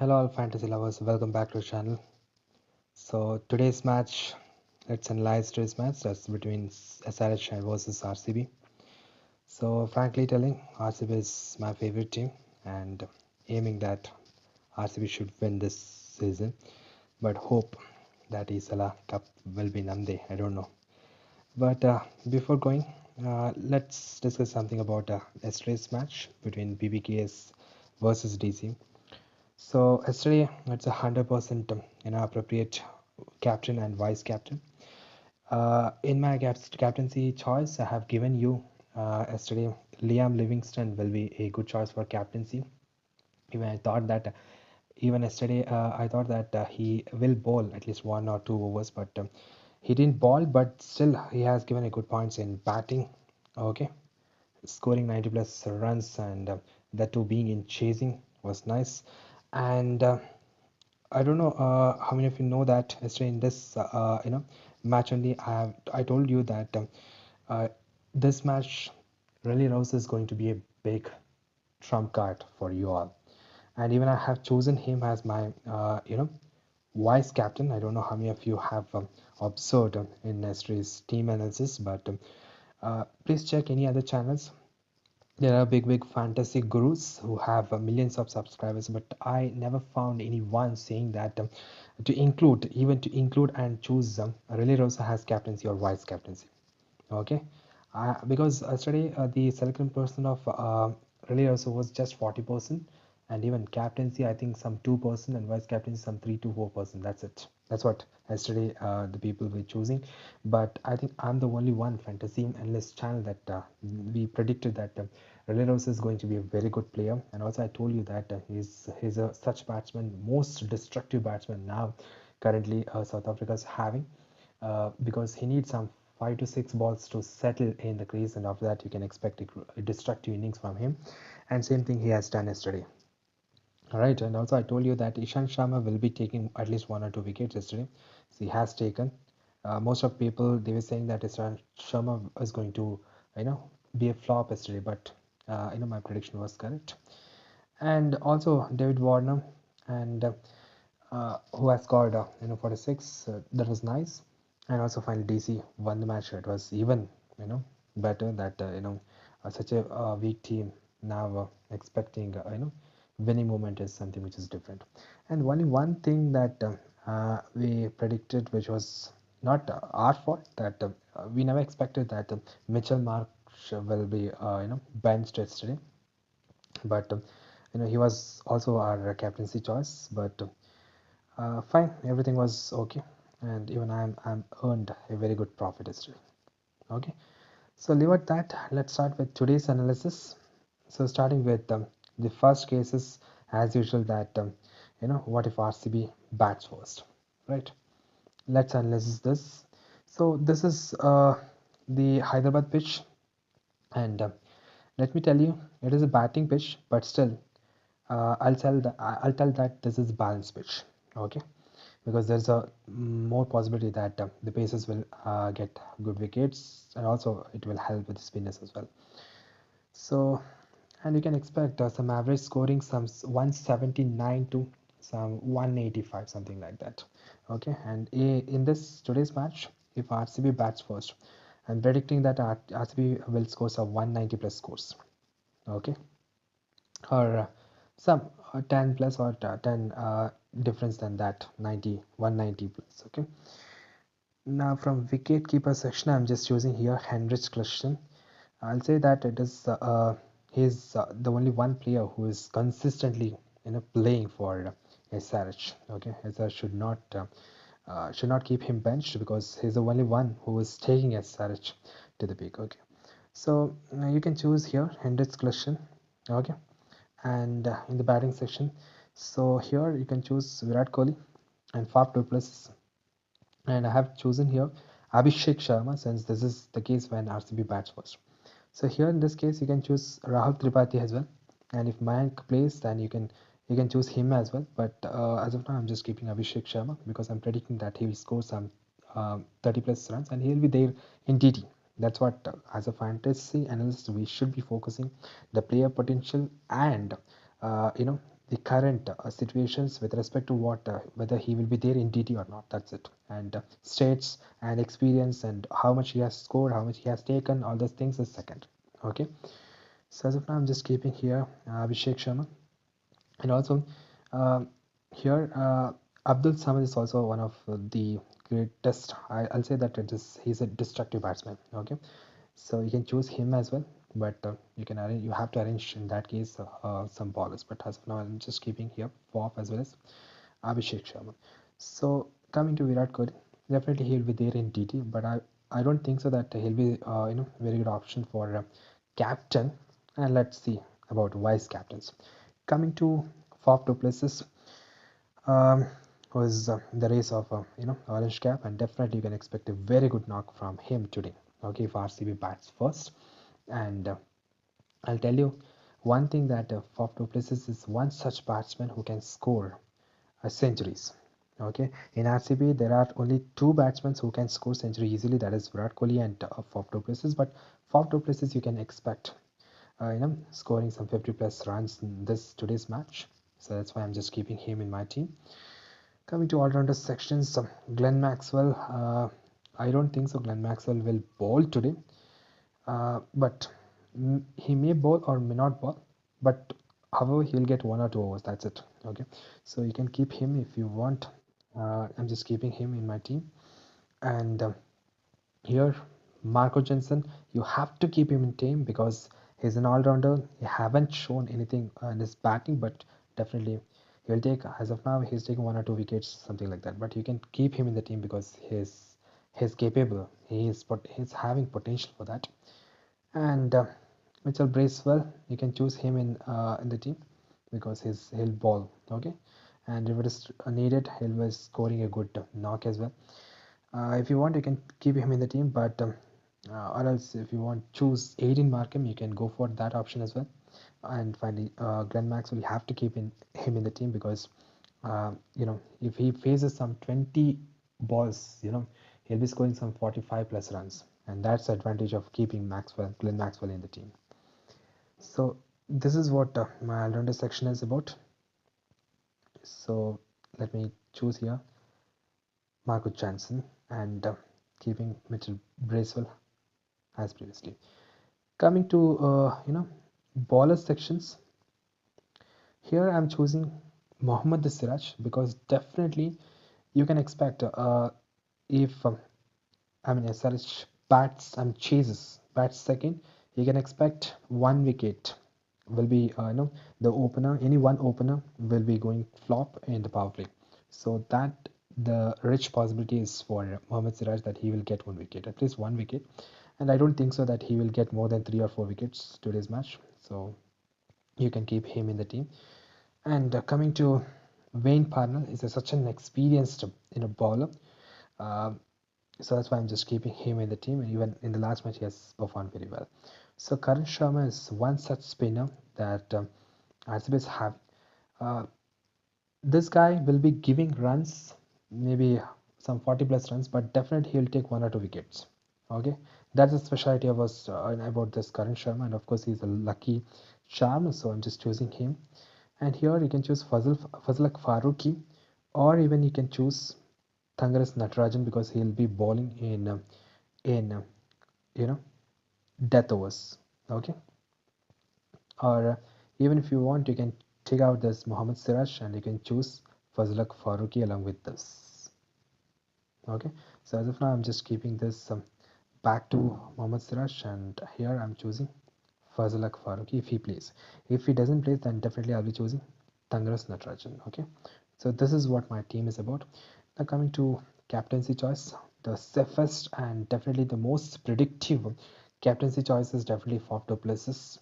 Hello all fantasy lovers, welcome back to the channel. So today's match, let's analyze today's match that's between SRH versus RCB. So frankly telling, RCB is my favorite team and aiming that RCB should win this season, but hope that Isala Cup will be Namde, I don't know. But before going, let's discuss something about yesterday's match between BBKS versus DC. So yesterday it's 100% appropriate captain and vice captain. In my captaincy choice, I have given you yesterday Liam Livingston will be a good choice for captaincy. Even I thought that even yesterday I thought that he will bowl at least 1 or 2 overs, but he didn't bowl. But still, he has given a good points in batting. Okay, scoring 90 plus runs and that too being in chasing was nice. And I don't know how many of you know that yesterday in this match only I told you that uh, this match really Rose is going to be a big trump card for you all, and even I have chosen him as my vice captain. I don't know how many of you have observed in yesterday's team analysis, but please check any other channels. There are big fantasy gurus who have millions of subscribers, but I never found anyone saying that to include and choose Relay Rosa has captaincy or vice captaincy. Okay, because yesterday the selected person of Relay Rosa was just 40%, and even captaincy I think some 2% and vice captaincy some 3 to 4%. That's it. That's what yesterday the people were choosing. But I think I'm the only one fantasy analyst channel that we predicted that Relay Rosa is going to be a very good player, and also I told you that he's a such batsman, most destructive batsman now currently South Africa is having, because he needs some 5 to 6 balls to settle in the crease, and after that you can expect a destructive innings from him, and same thing he has done yesterday. All right, and also I told you that Ishan Sharma will be taking at least 1 or 2 wickets yesterday. So he has taken. Most of people they were saying that Ishan Sharma is going to be a flop yesterday, but my prediction was correct. And also David Warner, and who has scored 46. That was nice. And also finally DC won the match. It was even better that such a weak team now expecting winning moment is something which is different. And only one thing that we predicted, which was not our fault, that we never expected that Mitchell Marsh will be benched yesterday, but he was also our captaincy choice. But fine, everything was okay, and even I'm earned a very good profit yesterday. Okay, so leave at that. Let's start with today's analysis. So starting with the first cases, as usual, that what if RCB bats first, right? Let's analyze this. So this is the Hyderabad pitch, and let me tell you, it is a batting pitch, but still, I'll tell that this is balanced pitch. Okay, because there's a more possibility that the Pacers will get good wickets, and also it will help with the spinners as well. So, and you can expect some average scoring, some 179 to some 185, something like that. Okay, and in this today's match, if RCB bats first, I'm predicting that RCB will score some 190 plus scores. Okay, or some 10 plus or 10 difference than that, 90 190 plus. Okay, now from wicket keeper section I'm just using here Henrich Christian. I'll say that it is he's the only one player who is consistently playing for SRH. Okay, SRH should not keep him benched because he's the only one who is taking SRH to the peak. Okay, so you can choose here Henrich Christian. Okay, and in the batting section, so here you can choose Virat Kohli and Faf du Plessis, and I have chosen here Abhishek Sharma since this is the case when RCB bats first. So here in this case you can choose Rahul Tripathi as well, and if Mayank plays then you can choose him as well, but as of now I'm just keeping Abhishek Sharma because I'm predicting that he will score some 30 plus runs and he'll be there in TT. That's what as a fantasy analyst we should be focusing the player potential and the current situations with respect to what whether he will be there in DT or not. That's it. And states and experience and how much he has scored, how much he has taken, all those things is second. Okay. So as of now, I'm just keeping here Abhishek Sharma, and also uh, here Abdul Samad is also one of the greatest. I'll say that he's a destructive batsman. Okay, so you can choose him as well, but you have to arrange in that case some ballers. But as of now, I'm just keeping here Pop as well as Abhishek Sharma. So coming to Virat Kohli, definitely he'll be there in DT, but I don't think so that he'll be very good option for captain. And let's see about vice captains. Coming to Faf du Plessis, um, was the race of orange cap, and definitely you can expect a very good knock from him today. Okay, if RCB bats first, and I'll tell you one thing that Faf du Plessis is one such batsman who can score centuries. Okay, in RCB there are only two batsmen who can score century easily. That is Virat Kohli and Faf du Plessis. But Faf du Plessis you can expect scoring some 50 plus runs in this today's match. So that's why I'm just keeping him in my team. Coming to all-rounder sections, Glenn Maxwell. I don't think so. Glenn Maxwell will bowl today, but he may bowl or may not bowl. But however, he'll get 1 or 2 overs. That's it. Okay, so you can keep him if you want. I'm just keeping him in my team, and here, Marco Jensen, you have to keep him in team because he's an all-rounder. He haven't shown anything in his batting, but definitely he'll take. As of now, he's taking 1 or 2 wickets, something like that. But you can keep him in the team because he's capable. He's having potential for that. And Mitchell Bracewell, you can choose him in the team because he'll ball. Okay, and if it is needed, he'll be scoring a good knock as well. If you want, you can keep him in the team, but or else if you want choose Aiden Markham, you can go for that option as well. And finally, Glenn Maxwell, you have to keep him in the team because if he faces some 20 balls, he'll be scoring some 45 plus runs, and that's the advantage of keeping Glenn Maxwell in the team. So this is what my all-rounder section is about. So let me choose here Marco Jansen and keeping Mitchell Bracewell as previously. Coming to bowler sections, here I'm choosing Mohammad Siraj because definitely you can expect if SRH bats and chases bats second, you can expect 1 wicket will be the opener. Any one opener will be going flop in the power play, so that the rich possibility is for Mohammad Siraj that he will get 1 wicket, at least 1 wicket, and I don't think so that he will get more than 3 or 4 wickets today's match. So you can keep him in the team. And coming to Wayne Parnell, is such an experienced bowler. Uh, so that's why I'm just keeping him in the team, and even in the last match he has performed very well. So Karan Sharma is one such spinner that RCBs have. Uh, this guy will be giving runs, maybe some 40 plus runs, but definitely he'll take 1 or 2 wickets. Okay, that's the specialty of us about this Karan Sharma, and of course he's a lucky charm, so I'm just choosing him. And here you can choose Fazlak Faruqi, or even you can choose Thangaras Natarajan because he'll be bowling in you know death overs. Okay, or even if you want, you can take out this Muhammad Siraj and you can choose Fazlak Faruqi along with this. Okay, so as of now, I'm just keeping this back to Muhammad Siraj, and here I'm choosing Fazlak Faruqi if he plays. If he doesn't play, then definitely I'll be choosing Tangras Natarajan. Okay, so this is what my team is about. Now coming to captaincy choice, the safest and definitely the most predictive captaincy choice is definitely Faf du Plessis,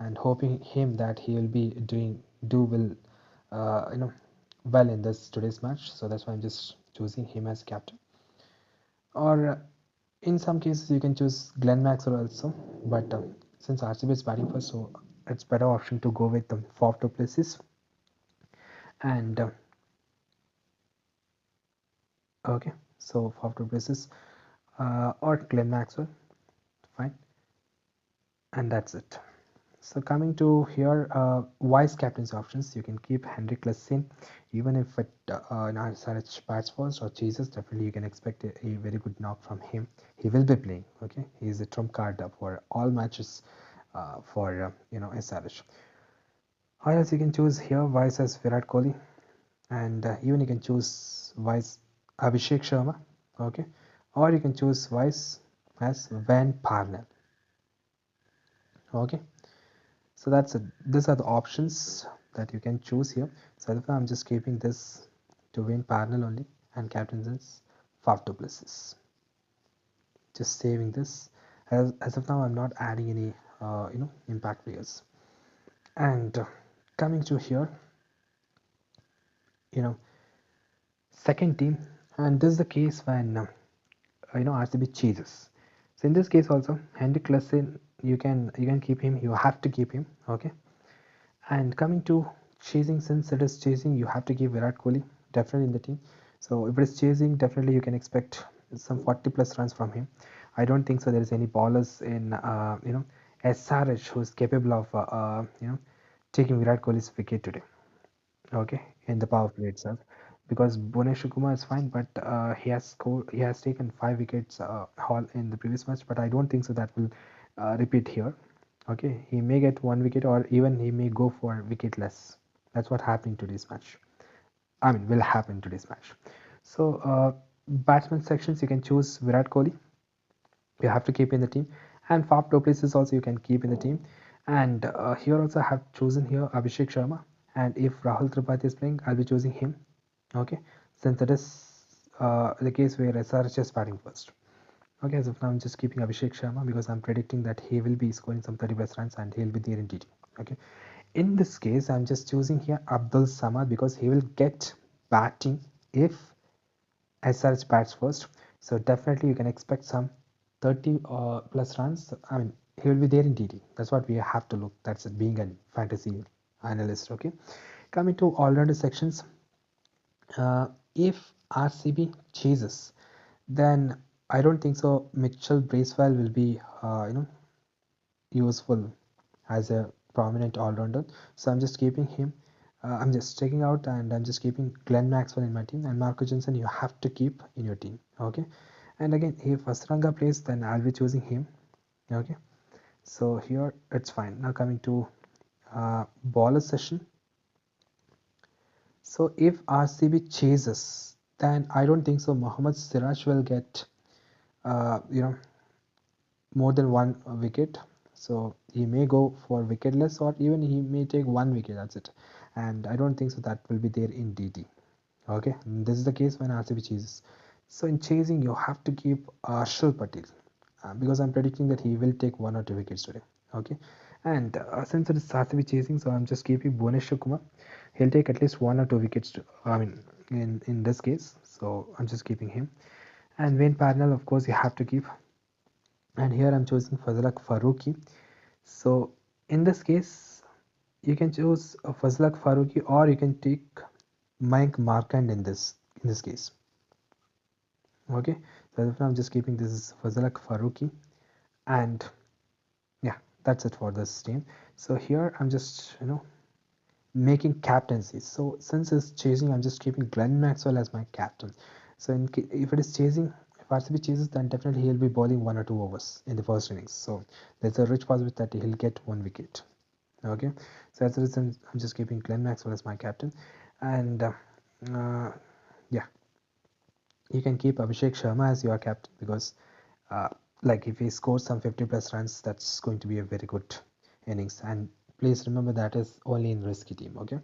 and hoping him that he will be do will uh, you know well in this today's match. So that's why I'm just choosing him as captain. Or in some cases you can choose Glenn Maxwell also, but since RCB is batting first, so it's better option to go with the Faf du Plessis. And okay, so Faf du Plessis or Glenn Maxwell, fine, and that's it. So coming to here, vice captaincy options, you can keep Henrik Lassen, even if it SRH bats first or chases. Definitely, you can expect a very good knock from him. He will be playing. Okay, he is a trump card for all matches for SRH. Or else you can choose here vice as Virat Kohli, and even you can choose vice Abhishek Sharma. Okay, or you can choose vice as Van Parnell. Okay. So that's it. These are the options that you can choose here. So I'm just keeping this to win parallel only, and captains is Faf du Plessis. Just saving this. As of now, I'm not adding any impact players. And coming to here, you know, second team, and this is the case when RCB chases. So in this case also, Henrik Lassen, you can keep him. You have to keep him. Okay. And coming to chasing, since it is chasing, you have to give Virat Kohli definitely in the team. So if it is chasing, definitely you can expect some 40 plus runs from him. I don't think so. There is any ballers in SRH who is capable of taking Virat Kohli's wicket today. Okay, in the power play itself, because Bhunesh Kumar is fine, but he has taken 5 wickets all in the previous match, but I don't think so that will repeat here. Okay, he may get 1 wicket or even he may go for wicket less. That's what happening today's match. I mean, will happen today's match. So batsman sections, you can choose Virat Kohli. You have to keep in the team, and Faf du Plessis also you can keep in the team. And here also I have chosen here Abhishek Sharma, and if Rahul Tripathi is playing, I'll be choosing him. Okay, since it is the case where SRH is batting first. Okay, as of now I'm just keeping Abhishek Sharma because I'm predicting that he will be scoring some 30 plus runs and he'll be there in DT. Okay, in this case I'm just choosing here Abdul Samad because he will get batting if SRH bats first. So definitely you can expect some 30 plus runs. I mean, he will be there in DT. That's what we have to look. That's it, being a fantasy analyst. Okay. Coming to all-rounder sections, if RCB chases, then I don't think so. Mitchell Bracewell will be, useful as a prominent all-rounder. So I'm just keeping him. I'm just checking out and I'm just keeping Glenn Maxwell in my team, and Marco Jensen you have to keep in your team. Okay. And again, if Asranga plays, then I'll be choosing him. Okay. So here it's fine. Now coming to bowler session. So if RCB chases, then I don't think so. Mohammad Siraj will get, more than 1 wicket. So he may go for wicketless or even he may take 1 wicket. That's it. And I don't think so that will be there in DT. Okay, and this is the case when RCB chases. So in chasing, you have to keep Arshal Patel because I'm predicting that he will take 1 or 2 wickets today. Okay, and since it is RCB chasing, so I'm just keeping Bhunesh Kumar. He'll take at least 1 or 2 wickets. I mean, in this case, so I'm just keeping him. And Wayne Parnell, of course, you have to keep. And here I'm choosing Fazlak Farooqi. So in this case, you can choose Fazlak Farooqi or you can take Mike Markand in this case. Okay, so I'm just keeping this is Fazlak Farooqi, and yeah, that's it for this team. So here I'm just making captaincies. So since it's chasing, I'm just keeping Glenn Maxwell as my captain. So if it is chasing, if RCB chases, then definitely he'll be bowling 1 or 2 overs in the first innings. So there's a rich possibility that he'll get 1 wicket. Okay, so that's the reason I'm just keeping Glenn Maxwell as my captain, and yeah, you can keep Abhishek Sharma as your captain because, uh, like, if he scores some 50 plus runs, that's going to be a very good innings. And please remember that is only in risky team. Okay,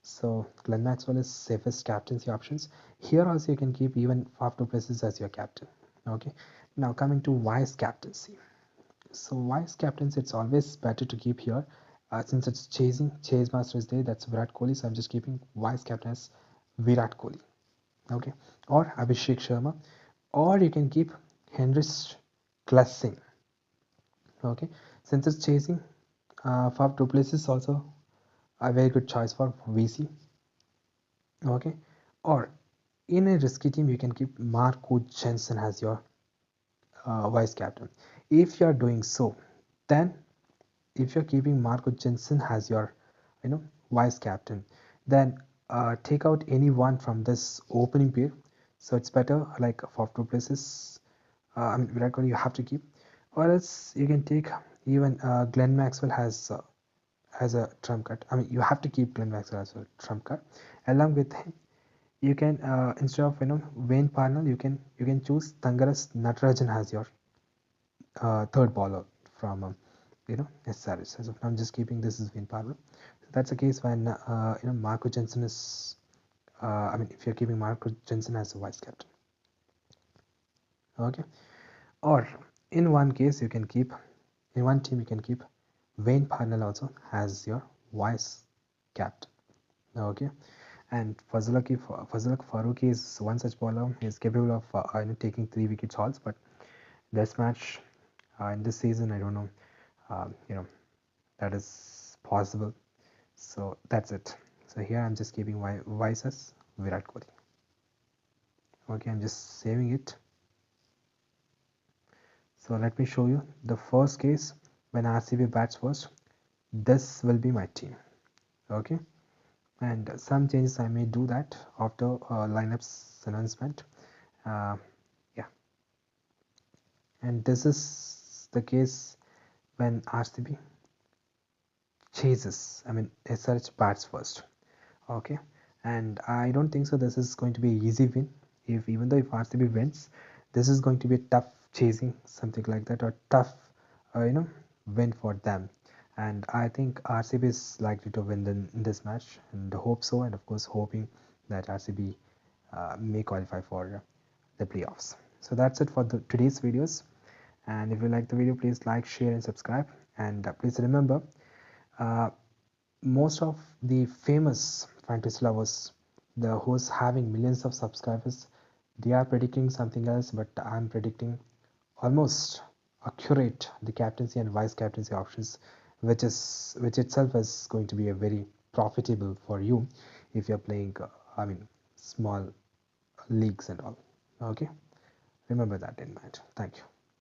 so Glenn Maxwell is safest captaincy options. Here also you can keep even Faf du Plessis as your captain. Okay, now coming to vice captaincy. So vice captaincy, it's always better to keep here. Since it's chasing, chase master is there. That's Virat Kohli. So I'm just keeping vice captain as Virat Kohli. Okay, or Abhishek Sharma, or you can keep Henrich Klassing. Okay, since it's chasing, Faf du Plessis also a very good choice for VC. Okay, or in a risky team, you can keep Marco Jensen as your vice captain. If you are doing so, then if you're keeping Marco Jensen as your vice captain, then take out any one from this opening pair. So it's better like for two places. I mean Virat Kohli you have to keep, or else you can take even Glenn Maxwell has a trump card. I mean you have to keep Glenn Maxwell as a trump card. Along with him, you can instead of Wayne Parnell, you can choose Tangaras Natarajan as your third bowler from SRH. So I'm just keeping this as Wayne Parnell. So that's the case when Marco Jensen is. I mean, if you're keeping Marco Jensen as a vice captain, okay. Or in one case, you can keep in one team you can keep Wayne Parnell also as your vice captain. Okay, and Fazlullah Farooqi is one such bowler. He is capable of taking 3 wicket hauls, but this match in this season, I don't know, that is possible. So that's it. So here I'm just keeping vice as Virat Kohli. Okay, I'm just saving it. So let me show you the first case when RCB bats first. This will be my team. Okay, and some changes I may do that after lineups announcement. Yeah, and this is the case when RCB chases. I mean SRH bats first. Okay, and I don't think so this is going to be an easy win. If even though if RCB wins, this is going to be a tough chasing, something like that, or tough win for them. And I think RCB is likely to win in this match, and hope so, and of course hoping that RCB may qualify for the playoffs. So that's it for today's videos, and if you like the video, please like, share and subscribe, and please remember, uh, most of the famous fantasy lovers, the who's having millions of subscribers, they are predicting something else, but I'm predicting almost accurate the captaincy and vice captaincy options, which itself is going to be a very profitable for you if you're playing I mean small leagues and all. Okay, remember that in mind. Thank you.